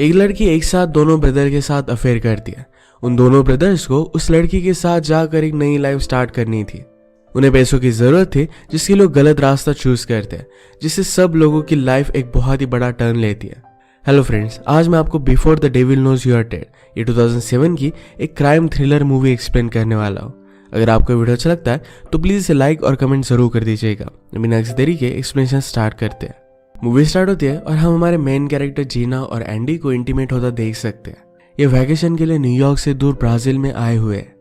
एक लड़की एक साथ दोनों ब्रदर के साथ अफेयर करती है। उन दोनों ब्रदर्स को उस लड़की के साथ जाकर एक नई लाइफ स्टार्ट करनी थी। उन्हें पैसों की जरूरत थी, जिसके लोग गलत रास्ता चूज करते हैं, जिससे सब लोगों की लाइफ एक बहुत ही बड़ा टर्न लेती है। हेलो फ्रेंड्स, आज मैं आपको before the devil knows you are dead ये 2007 की एक क्राइम थ्रिलर मूवी एक्सप्लेन करने वाला हूँ। अगर आपको वीडियो अच्छा लगता है तो प्लीज इसे लाइक और कमेंट जरूर कर दीजिएगा। बिना किसी देरी के एक्सप्लेनेशन स्टार्ट करते हैं। मूवी स्टार्ट होती है और हम हमारे मेन कैरेक्टर जीना और एंडी को इंटीमेट होता देख सकते हैं। ये वैकेशन के लिए न्यूयॉर्क से दूर ब्राजील में आए हुए हैं।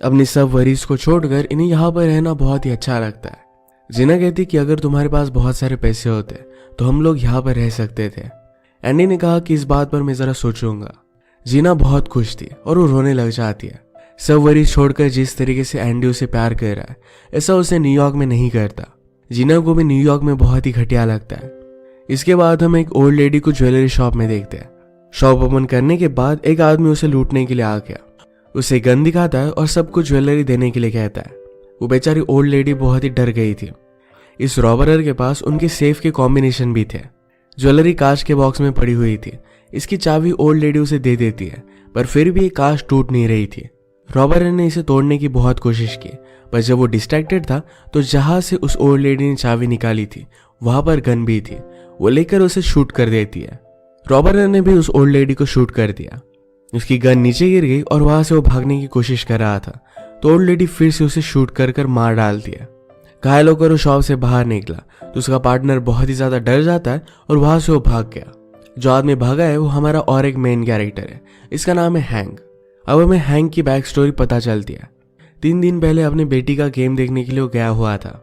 अपनी सब वरीज को छोड़कर इन्हें यहाँ पर रहना बहुत ही अच्छा लगता है। जीना कहती कि अगर तुम्हारे पास बहुत सारे पैसे होते तो हम लोग यहाँ पर रह सकते थे। एंडी ने कहा कि इस बात पर मैं जरा सोचूंगा। जीना बहुत खुश थी और वो रोने लग जाती है। सब वरीज छोड़कर जिस तरीके से एंडी उसे प्यार कर रहा है, ऐसा उसे न्यूयॉर्क में नहीं करता। जीना को भी न्यूयॉर्क में बहुत ही घटिया लगता है। इसके बाद हम एक ओल्ड लेडी को ज्वेलरी शॉप में देखते हैं। शॉप ओपन करने के बाद एक आदमी उसे लूटने के लिए आ गया। उसे गन दिखाता है और सबको ज्वेलरी देने के लिए कहता है। वो बेचारी ओल्ड लेडी बहुत ही डर गई थी। इस रॉबरर के पास उनके सेफ के कॉम्बिनेशन भी थे। ज्वेलरी कांच के बॉक्स में पड़ी हुई थी। इसकी चाबी ओल्ड लेडी उसे दे देती है, पर फिर भी ये कांच टूट नहीं रही थी। रॉबरर ने इसे तोड़ने की बहुत कोशिश की, पर जब वो डिस्ट्रैक्टेड था तो जहां से उस ओल्ड लेडी ने चाबी निकाली थी वहां पर गन भी थी। वो लेकर उसे शूट कर देती है। रॉबरर ने भी उस ओल्ड लेडी को शूट कर दिया। उसकी गन नीचे गिर गई और वहां से वो भागने की कोशिश कर रहा था, तो ओल्ड लेडी फिर से उसे शूट कर मार डालती है। घायल होकर वो शॉप से बाहर निकला तो उसका पार्टनर बहुत ही ज्यादा डर जाता है और वहां से वो भाग गया। जो आदमी भागा है वो हमारा और एक मेन कैरेक्टर है। इसका नाम है हैंक। अब हमें हैंक की बैक स्टोरी पता चलती है। 3 दिन पहले अपनी बेटी का गेम देखने के लिए वो गया हुआ था।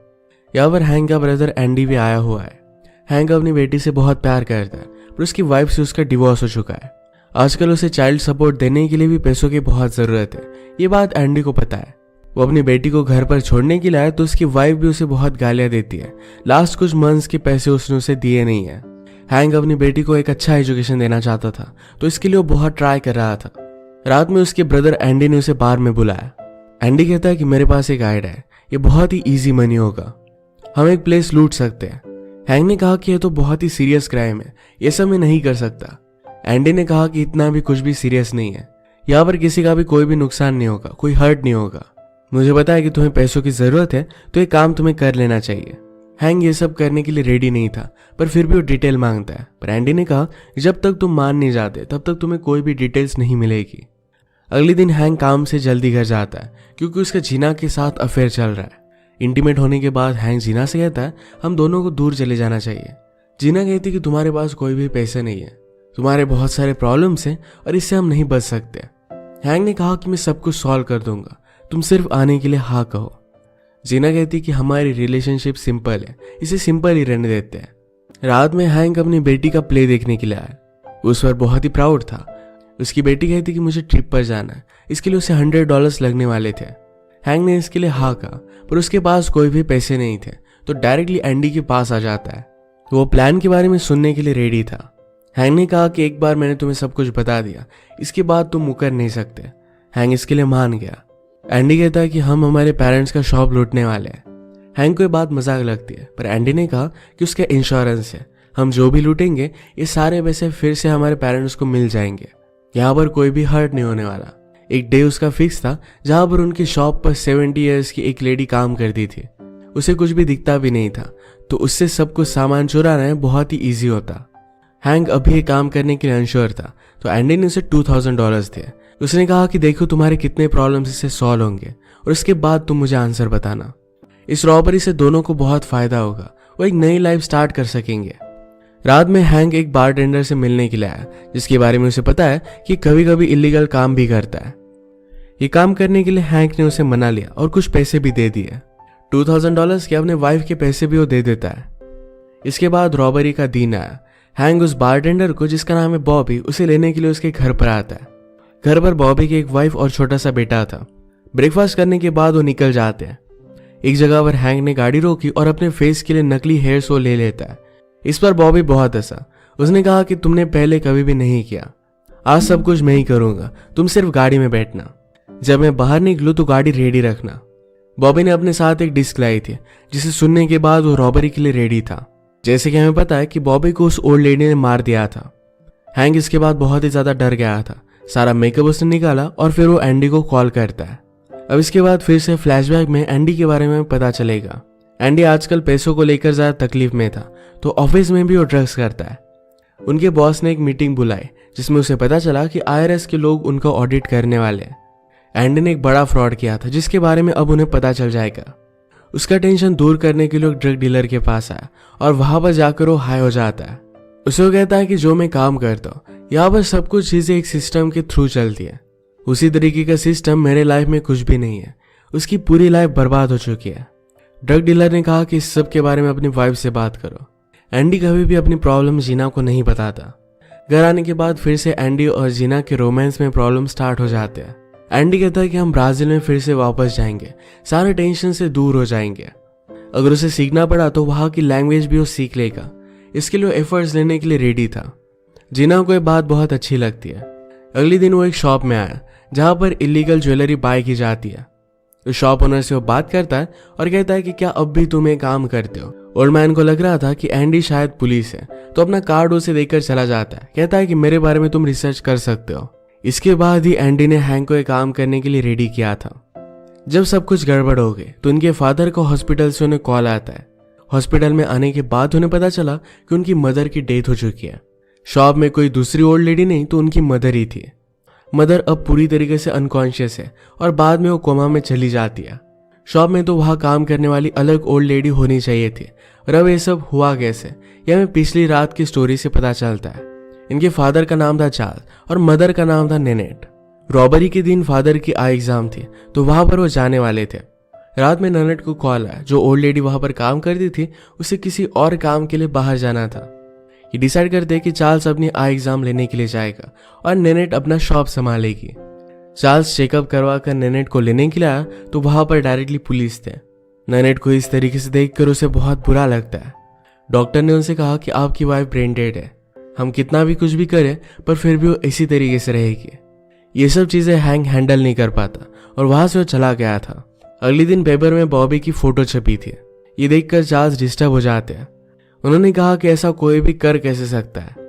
यहाँ पर हैंक का ब्रदर एंडी भी आया हुआ है। हैंक अपनी बेटी से बहुत प्यार करता है, पर उसकी वाइफ से उसका डिवोर्स हो चुका है। आजकल उसे चाइल्ड सपोर्ट देने के लिए भी पैसों की बहुत जरूरत है। ये बात एंडी को पता है। वो अपनी बेटी को घर पर छोड़ने के लिए आया तो उसकी वाइफ भी उसे बहुत गालियां देती है। लास्ट कुछ मंथ्स के पैसे उसने उसे दिए नहीं है। हैंक अपनी बेटी को एक अच्छा एजुकेशन देना चाहता था, तो इसके लिए वो बहुत ट्राई कर रहा था। रात में उसके ब्रदर एंडी ने उसे बार में बुलाया। एंडी कहता है कि मेरे पास एक आइडिया है, ये बहुत ही ईजी मनी होगा, हम एक प्लेस लूट सकते हैं। हैंक ने कहा कि यह तो बहुत ही सीरियस क्राइम है, ये सब मैं नहीं कर सकता। एंडी ने कहा कि इतना भी कुछ भी सीरियस नहीं है, यहाँ पर किसी का भी कोई भी नुकसान नहीं होगा, कोई हर्ट नहीं होगा। मुझे पता है कि तुम्हें पैसों की जरूरत है, तो ये काम तुम्हें कर लेना चाहिए। हैंक ये सब करने के लिए रेडी नहीं था, पर फिर भी वो डिटेल मांगता है। पर एंडी ने कहा जब तक तुम मान नहीं जाते तब तक तुम्हें कोई भी डिटेल्स नहीं मिलेगी। अगले दिन हैंक काम से जल्दी घर जाता है, क्योंकि उसका जीना के साथ अफेयर चल रहा है। इंटीमेट होने के बाद हैंक जीना से कहता है हम दोनों को दूर चले जाना चाहिए। जीना कहती कि तुम्हारे पास कोई भी पैसे नहीं है, तुम्हारे बहुत सारे प्रॉब्लम्स हैं और इससे हम नहीं बच सकते। हैंक ने कहा कि मैं सब कुछ सॉल्व कर दूंगा, तुम सिर्फ आने के लिए हाँ कहो। जीना कहती कि हमारी रिलेशनशिप सिंपल है, इसे सिंपल ही रहने देते हैं। रात में हैंक अपनी बेटी का प्ले देखने के लिए आया। उस पर बहुत ही प्राउड था। उसकी बेटी कहती कि मुझे ट्रिप पर जाना है, इसके लिए उसे $100 लगने वाले थे। हैंक ने इसके लिए हाँ कहा, पर उसके पास कोई भी पैसे नहीं थे, तो डायरेक्टली एंडी के पास आ जाता है। वो प्लान के बारे में सुनने के लिए रेडी था। हैंक ने कहा कि एक बार मैंने तुम्हें सब कुछ बता दिया, इसके बाद तुम मुकर नहीं सकते। हैंक इसके लिए मान गया। एंडी कहता है कि हम हमारे पेरेंट्स का शॉप लूटने वाले हैं। हैंक को ये बात मजाक लगती है, पर एंडी ने कहा कि उसका इंश्योरेंस है, हम जो भी लूटेंगे ये सारे पैसे फिर से हमारे पेरेंट्स को मिल जाएंगे। यहाँ पर कोई भी हर्ट नहीं होने वाला। एक डे उसका फिक्स था जहां पर उनकी शॉप पर 70 इयर्स की एक लेडी काम करती थी। उसे कुछ भी दिखता भी नहीं था, तो उससे सब कुछ सामान चुराना बहुत ही ईजी होता। हैंक अभी काम करने के लिए अनश्योर था, तो एंडी ने उसे $2000 दिए। उसने कहा कि देखो तुम्हारे कितने प्रॉब्लम्स इससे सॉल्व होंगे और इसके बाद तुम मुझे आंसर बताना। इस रॉबरी से दोनों को बहुत फायदा होगा, वो एक नई लाइफ स्टार्ट कर सकेंगे। रात में हैंक एक बारटेंडर से मिलने के लिए आया, जिसके बारे में उसे पता है कि कभी कभी इलीगल काम भी करता है। ये काम करने के लिए हैंक ने उसे मना लिया और कुछ पैसे भी दे दिए। $2000 के अपने वाइफ के पैसे भी वो दे देता है। इसके बाद रॉबरी का दिन आया। हैंक उस बारटेंडर को, जिसका नाम है बॉबी, उसे लेने के लिए उसके घर पर आता है। घर पर बॉबी की एक वाइफ और छोटा सा बेटा था। ब्रेकफास्ट करने के बाद वो निकल जाते हैं। एक जगह पर हैंक ने गाड़ी रोकी और अपने फेस के लिए नकली हेयर शो ले लेता है। इस पर बॉबी बहुत हंसा। उसने कहा कि तुमने पहले कभी भी नहीं किया, आज सब कुछ मैं ही करूंगा, तुम सिर्फ गाड़ी में बैठना, जब मैं बाहर निकलूं तो गाड़ी रेडी रखना। बॉबी ने अपने साथ एक डिस्क लाई थी, जिसे सुनने के बाद वो रॉबरी के लिए रेडी था। जैसे कि हमें पता है कि बॉबी को उस ओल्ड लेडी ने मार दिया था। हैंक इसके बाद बहुत ही ज्यादा डर गया था। सारा मेकअप उसने निकाला और फिर वो एंडी को कॉल करता है। अब इसके बाद फिर से फ्लैशबैक में एंडी के बारे में पता चलेगा। एंडी आजकल पैसों को लेकर ज्यादा तकलीफ में था, तो ऑफिस में भी वो ड्रग्स करता है। उनके बॉस ने एक मीटिंग बुलाई जिसमें उसे पता चला कि IRS के लोग उनका ऑडिट करने वाले हैं। एंडी ने एक बड़ा फ्रॉड किया था जिसके बारे में अब उन्हें पता चल जाएगा। उसका टेंशन दूर करने के लिए ड्रग डीलर के पास आया और वहां पर जाकर वो हाई हो जाता है। उसे वो कहता है कि जो मैं काम करता हूँ यहाँ पर सब कुछ चीजें एक सिस्टम के थ्रू चलती है। उसी तरीके का सिस्टम मेरे लाइफ में कुछ भी नहीं है। उसकी पूरी लाइफ बर्बाद हो चुकी है। ड्रग डीलर ने कहा कि इस सब के बारे में अपनी वाइफ से बात करो। एंडी कभी भी अपनी प्रॉब्लम जीना को नहीं बताता। घर आने के बाद फिर से एंडी और जीना के रोमांस में प्रॉब्लम स्टार्ट हो जाते हैं। एंडी कहता है कि हम ब्राजील में फिर से वापस जाएंगे, सारे टेंशन से दूर हो जाएंगे। अगर उसे सीखना पड़ा तो वहां की लैंग्वेज भी वो सीख लेगा। इसके लिए एफर्ट्स लेने के लिए रेडी था। जीना को ये बात बहुत अच्छी लगती है। अगले दिन वो एक शॉप में आया जहां पर इलीगल ज्वेलरी बाय की जाती है। उस शॉप ओनर से वो बात करता है और कहता है कि क्या अब भी तुम ये काम करते हो। ओल्ड मैन को लग रहा था कि एंडी शायद पुलिस है, तो अपना कार्ड उसे देकर चला जाता है। कहता है कि मेरे बारे में तुम रिसर्च कर सकते हो। इसके बाद ही एंडी ने हैंक को एक काम करने के लिए रेडी किया था। जब सब कुछ गड़बड़ हो गई तो उनके फादर को हॉस्पिटल से उन्हें कॉल आता है। हॉस्पिटल में आने के बाद उन्हें पता चला कि उनकी मदर की डेथ हो चुकी है। शॉप में कोई दूसरी ओल्ड लेडी नहीं तो उनकी मदर ही थी। मदर अब पूरी तरीके से अनकॉन्शियस है और बाद में वो कोमा में चली जाती है। शॉप में तो वहां काम करने वाली अलग ओल्ड लेडी होनी चाहिए थी, और अब ये सब हुआ कैसे, यह हमें पिछली रात की स्टोरी से पता चलता है। इनके फादर का नाम था चार्ल्स और मदर का नाम था नेनेट। रॉबरी के दिन फादर की आई एग्जाम थी तो वहां पर वो जाने वाले थे। रात में नेनेट को कॉल आया। जो ओल्ड लेडी वहां पर काम करती थी उसे किसी और काम के लिए बाहर जाना था। ये डिसाइड करते कि चार्ल्स अपनी आई एग्जाम लेने के लिए जाएगा और नेनेट अपना शॉप संभालेगी। चार्ल्स चेकअप करवा कर नेनेट को लेने के लिए आया तो वहां पर डायरेक्टली पुलिस थे। नेनेट को इस तरीके से देखकर उसे बहुत बुरा लगता है। डॉक्टर ने उनसे कहा कि आपकी वाइफ ब्रेन डेड है, हम कितना भी कुछ भी करें पर फिर भी वो इसी तरीके से रहेगी। ये सब चीजें हैंक हैंडल नहीं कर पाता और वहां से वो चला गया था। अगले दिन पेपर में बॉबी की फोटो छपी थी। ये देखकर चार्ल्स डिस्टर्ब हो जाते हैं। उन्होंने कहा कि ऐसा कोई भी कर कैसे सकता है।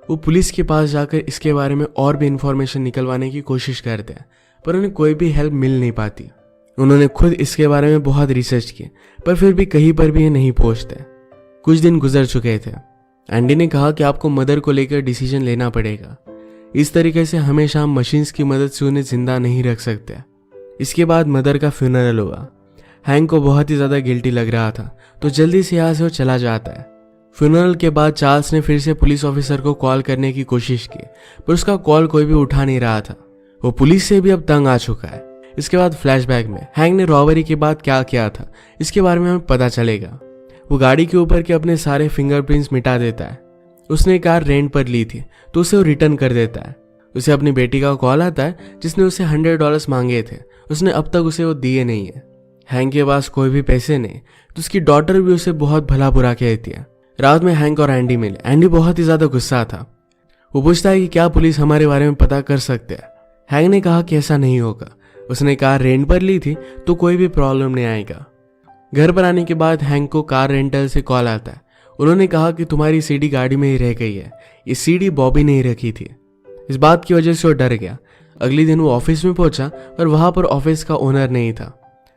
वो पुलिस के पास जाकर इसके बारे में और भी इंफॉर्मेशन निकलवाने की कोशिश करते हैं पर उन्हें कोई भी हेल्प मिल नहीं पाती। उन्होंने खुद इसके बारे में बहुत रिसर्च की पर फिर भी कहीं पर भी ये नहीं पहुंचते। कुछ दिन गुजर चुके थे। एंडी ने कहा कि आपको मदर को लेकर डिसीजन लेना पड़ेगा। इस तरीके से हमेशा हम मशीन्स की मदद से उन्हें जिंदा नहीं रख सकते। इसके बाद मदर का फ्यूनरल हुआ। हैंक को बहुत ही ज्यादा गिल्टी लग रहा था तो जल्दी से यहाँ से वो चला जाता है। फ्यूनरल के बाद चार्ल्स ने फिर से पुलिस ऑफिसर को कॉल करने की कोशिश की पर उसका कॉल कोई भी उठा नहीं रहा था। वो पुलिस से भी अब तंग आ चुका है। इसके बाद फ्लैशबैक में हैंक ने रॉबरी के बाद क्या किया था इसके बारे में हमें पता चलेगा। वो गाड़ी के ऊपर के अपने सारे फिंगरप्रिंट्स मिटा देता है। उसने कार रेंट पर ली थी तो उसे वो रिटर्न कर देता है। उसे अपनी बेटी का कॉल आता है जिसने उसे $100 मांगे थे। उसने अब तक उसे वो दिए नहीं है। हैंक के पास कोई भी पैसे नहीं तो उसकी डॉटर भी उसे बहुत भला बुरा कहती है। रात में हैंक और एंडी मिले। एंडी बहुत ही ज्यादा गुस्सा था। वो पूछता है कि क्या पुलिस हमारे बारे में पता कर सकते हैं। हैंक ने कहा कि ऐसा नहीं होगा। उसने कार रेंट पर ली थी तो कोई भी प्रॉब्लम नहीं आएगा। घर पर आने के बाद हैंक को कार रेंटल से कॉल आता है। उन्होंने कहा कि तुम्हारी सीडी गाड़ी में ही रह गई है। ये सीडी बॉबी ने ही रखी थी। इस बात की वजह से वो डर गया। अगले दिन वो ऑफिस में पहुंचा पर वहां पर ऑफिस का ओनर नहीं था।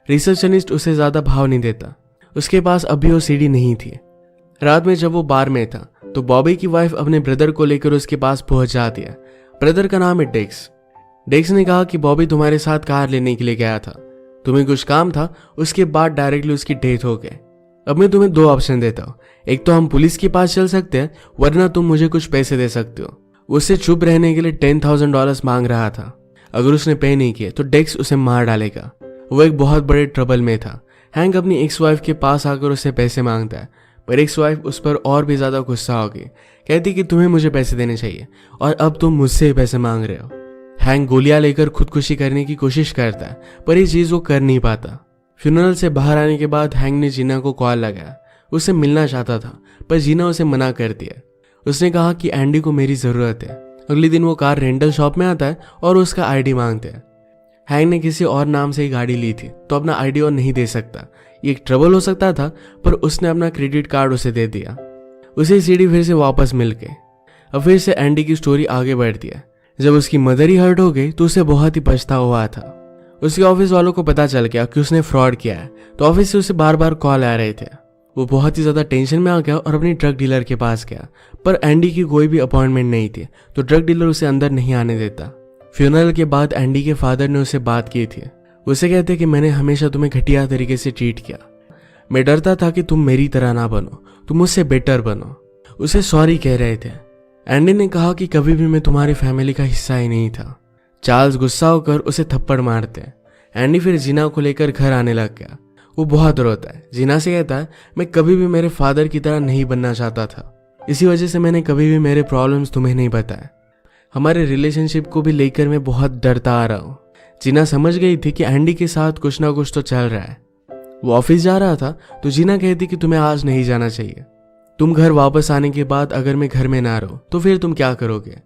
रिसेप्शनिस्ट उसे ज्यादा भाव नहीं देता। उसके पास अभी वो सीडी नहीं थी। रात में जब वो बार में था तो बॉबी की वाइफ अपने ब्रदर को लेकर उसके पास पहुंच जाती है। ब्रदर का नाम है डेक्स। डेक्स ने कहा कि बॉबी तुम्हारे साथ कार लेने के लिए गया था, तुम्हें कुछ काम था, उसके बाद डायरेक्टली उसकी डेथ हो गई। अब मैं तुम्हें 2 ऑप्शन देता हूँ। एक तो हम पुलिस के पास चल सकते हैं वरना तुम मुझे कुछ पैसे दे सकते हो। उससे चुप रहने के लिए $10,000 मांग रहा था। अगर उसने पे नहीं किए तो डेक्स उसे मार डालेगा। वो एक बहुत बड़े ट्रबल में था। हैंक अपनी एक्स वाइफ के पास आकर उससे पैसे मांगता है पर एक्स वाइफ उस पर और भी ज्यादा गुस्सा हो गई। कहती कि तुम्हें मुझे पैसे देने चाहिए और अब तुम मुझसे पैसे मांग रहे हो। हैंक गोलियां लेकर खुदकुशी करने की कोशिश करता है पर ये चीज वो कर नहीं पाता। फ्यूनरल से बाहर आने के बाद हैंक ने जीना को कॉल लगाया। उससे मिलना चाहता था पर जीना उसे मना कर दिया। उसने कहा कि एंडी को मेरी जरूरत है। अगले दिन वो कार रेंटल शॉप में आता है और उसका आईडी मांगते हैं। हैंक ने किसी और नाम से ही गाड़ी ली थी तो अपना आईडी और नहीं दे सकता। ये एक ट्रबल हो सकता था पर उसने अपना क्रेडिट कार्ड उसे दे दिया। उसे सीडी फिर से वापस मिल गई। अब फिर से एंडी की स्टोरी आगे बढ़ती है। जब उसकी मदर ही हर्ट हो गई तो उसे बहुत ही पछतावा हुआ था। उसके ऑफिस वालों को पता चल गया कि उसने फ्रॉड किया है, तो ऑफिस से उसे बार बार कॉल आ रहे थे। वो बहुत ही ज्यादा टेंशन में आ गया और अपनी ड्रग डीलर के पास गया, पर एंडी की कोई भी अपॉइंटमेंट नहीं थी, तो ड्रग डीलर उसे अंदर नहीं आने देता। फ्यूनरल के बाद एंडी के फादर ने उसे बात की थी। उसे कहते कि मैंने हमेशा तुम्हें घटिया तरीके से ट्रीट किया, मैं डरता था कि तुम मेरी तरह ना बनो, तुम मुझसे बेटर बनो। उसे सॉरी कह रहे थे। एंडी ने कहा कि कभी भी मैं तुम्हारी फैमिली का हिस्सा ही नहीं था। चार्ल्स गुस्सा होकर उसे थप्पड़ मारते हैं। एंडी फिर जीना को लेकर घर आने लग गया। वो बहुत रोता है। जीना से कहता है, मैं कभी भी मेरे फादर की तरह नहीं बनना चाहता था, इसी वजह से मैंने कभी भी मेरे प्रॉब्लम्स तुम्हें नहीं बताए। हमारे रिलेशनशिप को भी लेकर मैं बहुत डरता आ रहा हूँ। जीना समझ गई थी कि एंडी के साथ कुछ ना कुछ तो चल रहा है। वो ऑफिस जा रहा था तो जीना कहती कि तुम्हें आज नहीं जाना चाहिए। तुम घर वापस आने के बाद अगर मैं घर में ना रहूं तो फिर तुम क्या करोगे।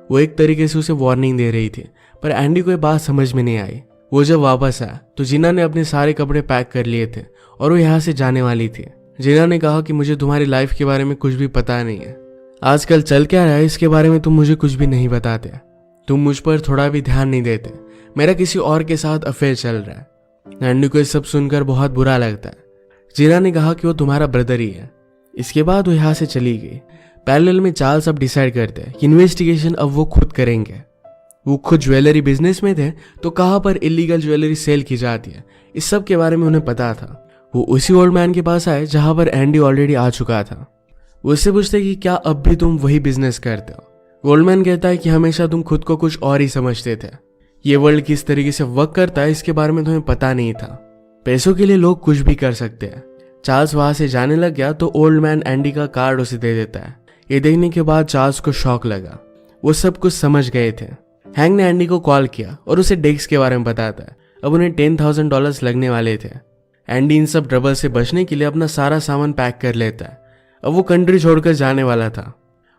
वो एक तरीके से उसे वार्निंग दे रही थी, पर एंडी को ये बात समझ में नहीं आई। वो जब वापस आया तो जीना ने अपने सारे कपड़े पैक कर लिए थे और वो यहाँ से जाने वाली थी। जीना ने कहा कि मुझे तुम्हारी लाइफ के बारे में कुछ भी पता नहीं है, आजकल चल क्या रहा है इसके बारे में तुम मुझे कुछ भी नहीं बताते, तुम मुझ पर थोड़ा भी ध्यान नहीं देते, मेरा किसी और के साथ अफेयर चल रहा है। एंडी को ये सब सुनकर बहुत बुरा लगता है। जीना ने कहा कि वो तुम्हारा ब्रदर ही है। इसके बाद वो यहाँ से चली गई। पैरेलल में चार्ल्स अब डिसाइड करते हैं कि इन्वेस्टिगेशन अब वो खुद करेंगे। वो खुद ज्वेलरी बिजनेस में थे, तो कहाँ पर इलीगल ज्वेलरी सेल की जाती है, इस सब के बारे में उन्हें पता था। वो उसी ओल्ड मैन के पास आए जहां पर एंडी ऑलरेडी आ चुका था। वो उससे पूछते कि क्या अब भी तुम वही बिजनेस करते हो। ओल्ड मैन कहता है कि हमेशा तुम खुद को कुछ और ही समझते थे, ये वर्ल्ड किस तरीके से वर्क करता है इसके बारे में तुम्हें पता नहीं था। पैसों के लिए लोग कुछ भी कर सकते हैं। चार्ल्स वहां से जाने लग गया तो ओल्ड मैन एंडी का कार्ड उसे दे देता है। ये देखने के बाद चार्ल्स को शॉक लगा। वो सब कुछ समझ गए थे। हैंक ने एंडी को कॉल किया और उसे डेस्क के बारे में बताता है। अब उन्हें $10,000 लगने वाले थे। एंडी इन सब ट्रबल से बचने के लिए अपना सारा सामान पैक कर लेता है। अब वो कंट्री छोड़कर जाने वाला था।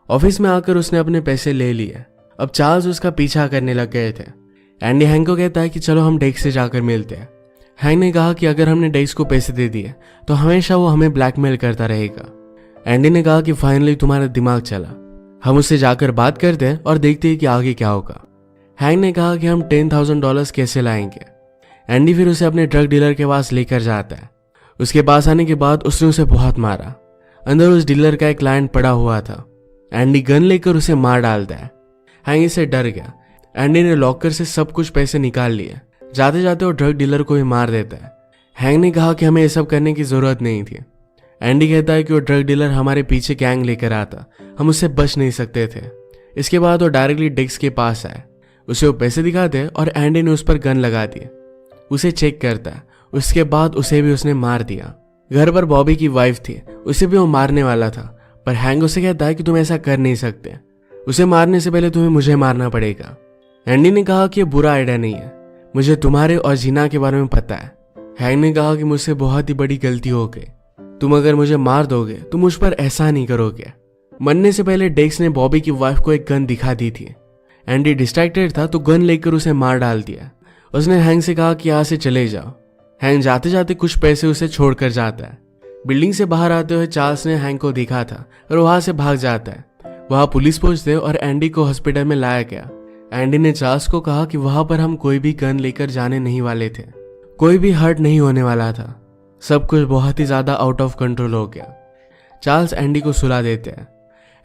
ऑफिस में आकर उसने अपने पैसे ले लिए। अब चार्ल्स उसका पीछा करने लग गए थे। एंडी हैंक को कहता है कि चलो हम डेस्क से जाकर मिलते हैं। हैंक ने कहा कि अगर हमने डेस्क को पैसे दे दिए तो हमेशा वो हमें ब्लैकमेल करता रहेगा। एंडी ने कहा कि फाइनली तुम्हारा दिमाग चला, हम उससे जाकर बात करते हैं और देखते हैं कि आगे क्या होगा। हैंक ने कहा कि हम $10,000 कैसे लाएंगे। एंडी फिर उसे अपने ड्रग डीलर के पास लेकर जाता है। उसके पास आने के बाद उसने उसे बहुत मारा। अंदर उस डीलर का एक क्लाइंट पड़ा हुआ था। एंडी गन लेकर उसे मार डालता है। हैंक इससे डर गया। एंडी ने लॉकर से सब कुछ पैसे निकाल लिए। जाते जाते वो ड्रग डीलर को भी मार देता है। हैंक ने कहा कि हमें ये सब करने की जरूरत नहीं थी। एंडी कहता है कि वो ड्रग डीलर हमारे पीछे गैंग लेकर आता, हम उससे बच नहीं सकते थे। इसके बाद वो डायरेक्टली डेस्क के पास आए। उसे वो पैसे दिखाते हैं और एंडी ने उस पर गन लगा दी। उसे चेक करता है। उसके बाद उसे भी उसने मार दिया। घर पर बॉबी की वाइफ थी, उसे भी वो मारने वाला था, पर हैंक उसे कहता है कि तुम ऐसा कर नहीं सकते, उसे मारने से पहले तुम्हें मुझे मारना पड़ेगा। एंडी ने कहा कि ये बुरा आइडिया नहीं है, मुझे तुम्हारे और जीना के बारे में पता है। हैंक ने कहा कि मुझसे बहुत ही बड़ी गलती हो गई, तुम अगर मुझे मार दोगे तो मुझ पर ऐसा नहीं करोगे। मरने से पहले डेक्स ने बॉबी की वाइफ को एक गन दिखा दी थी। एंडी डिस्ट्रैक्टेड था तो गन लेकर उसे मार डाल दिया। उसने हैंक से कहा कि यहाँ से चले जाओ। हैंक जाते जाते कुछ पैसे उसे छोड़कर जाता है। बिल्डिंग से बाहर आते हुए चार्ल्स ने हैंक को देखा था और वहां से भाग जाता है। वहां पुलिस पहुंचते और एंडी को हॉस्पिटल में लाया गया। एंडी ने चार्ल्स को कहा कि वहां पर हम कोई भी गन लेकर जाने नहीं वाले थे, कोई भी हर्ट नहीं होने वाला था, सब कुछ बहुत ही ज्यादा आउट ऑफ कंट्रोल हो गया। चार्ल्स एंडी को सुला देते हैं।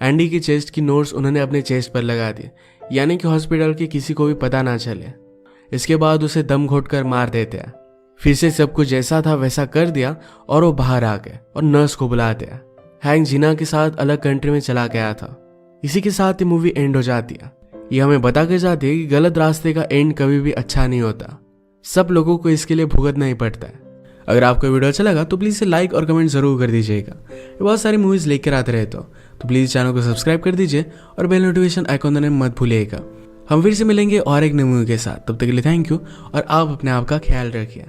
एंडी की चेस्ट की नोट्स उन्होंने अपने चेस्ट पर लगा दिए, यानी कि हॉस्पिटल के किसी को भी पता ना चले। इसके बाद उसे दम घोटकर मार देते हैं। फिर से सब कुछ जैसा था वैसा कर दिया और वो बाहर आ गए और नर्स को बुलाते हैं। हैंक जीना के साथ अलग कंट्री में चला गया था। इसी के साथ ये मूवी एंड हो जाती है। ये हमें बता के जाती है कि गलत रास्ते का एंड कभी भी अच्छा नहीं होता, सब लोगों को इसके लिए भुगतना ही पड़ता है। अगर आपको वीडियो अच्छा लगा तो प्लीज़ लाइक और कमेंट जरूर कर दीजिएगा। ये बहुत सारी मूवीज़ लेकर आते रहते हो तो प्लीज़ चैनल को सब्सक्राइब कर दीजिए और बेल नोटिफिकेशन आइकॉन देना मत भूलिएगा। हम फिर से मिलेंगे और एक नई मूवी के साथ, तब तक के लिए थैंक यू और आप अपने आप का ख्याल रखिए।